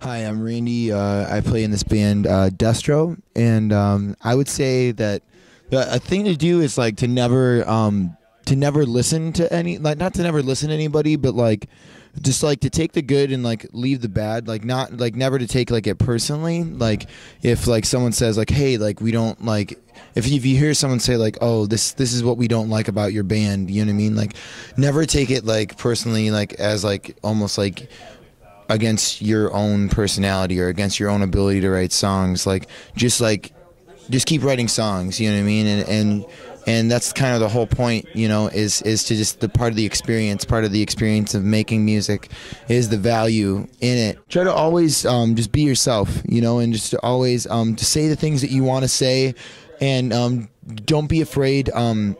Hi, I'm Randy. I play in this band, Deastro, and I would say that a thing to do is like to never listen to any, like, not to never listen to anybody, but like just like to take the good and like leave the bad, like not like never to take like it personally. Like if like someone says like, hey, like we don't like. If you hear someone say like, oh, this is what we don't like about your band, you know what I mean? Like, never take it like personally, like as like almost like against your own personality or against your own ability to write songs. Just keep writing songs, you know what I mean? And that's kind of the whole point, you know, is to just the part of the experience of making music is the value in it. Try to always just be yourself, you know, and just to always to say the things that you want to say, and don't be afraid to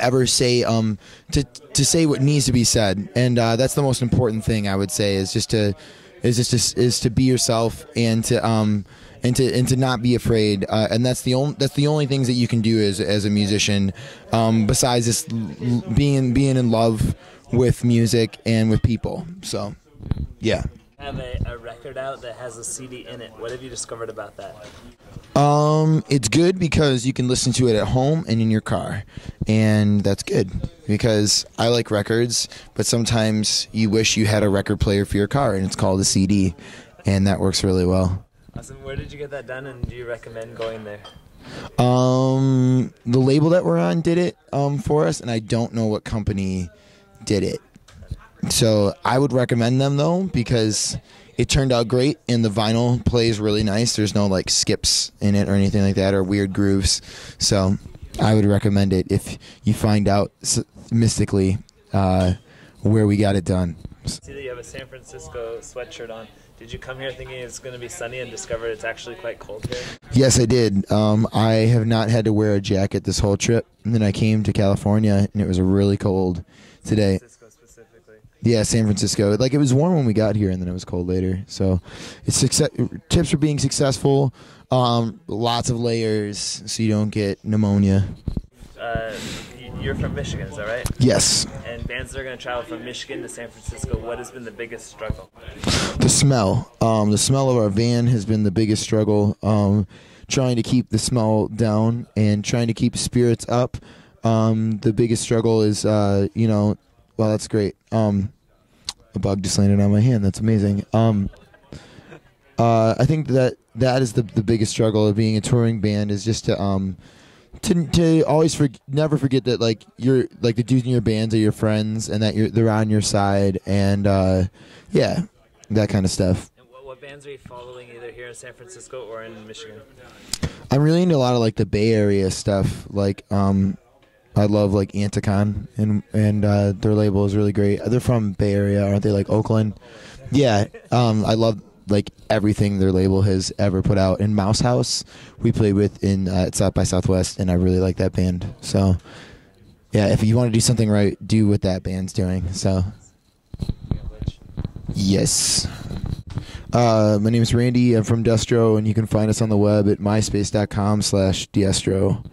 ever say to say what needs to be said, and that's the most important thing I would say is to be yourself, and to not be afraid, and that's the only things that you can do as a musician, besides just being in love with music and with people. So yeah. Have a record out that has a CD in it. What have you discovered about that? It's good because you can listen to it at home and in your car, and that's good because I like records, but sometimes you wish you had a record player for your car, and it's called a CD, and that works really well. Awesome. Where did you get that done, and do you recommend going there? The label that we're on did it for us, and I don't know what company did it. So I would recommend them though, because it turned out great and the vinyl plays really nice. There's no like skips in it or anything like that or weird grooves. So I would recommend it if you find out mystically where we got it done. I see that you have a San Francisco sweatshirt on. Did you come here thinking it's going to be sunny and discover it's actually quite cold here? Yes, I did. I have not had to wear a jacket this whole trip. And then I came to California and it was really cold today. Yeah, San Francisco. Like, it was warm when we got here, and then it was cold later. So, it's tips for being successful. Lots of layers, so you don't get pneumonia. You're from Michigan, is that right? Yes. And bands that are going to travel from Michigan to San Francisco, what has been the biggest struggle? The smell. The smell of our van has been the biggest struggle. Trying to keep the smell down and trying to keep spirits up. The biggest struggle is, you know. Well, that's great. A bug just landed on my hand. That's amazing. I think that is the biggest struggle of being a touring band, is just to always never forget that like you're like the dudes in your bands are your friends and that they're on your side, and yeah, that kind of stuff. And what bands are you following either here in San Francisco or in Michigan? I'm really into a lot of like the Bay Area stuff, like I love like Intercom, and their label is really great. They're from Bay Area, aren't they? Like Oakland. Yeah. I love like everything their label has ever put out. And Mouse House, we played with in South by Southwest, and I really like that band. So yeah, if you want to do something right, do what that band's doing. So yes. My name is Randy. I'm from Deastro, and you can find us on the web at myspace.com/Deastro.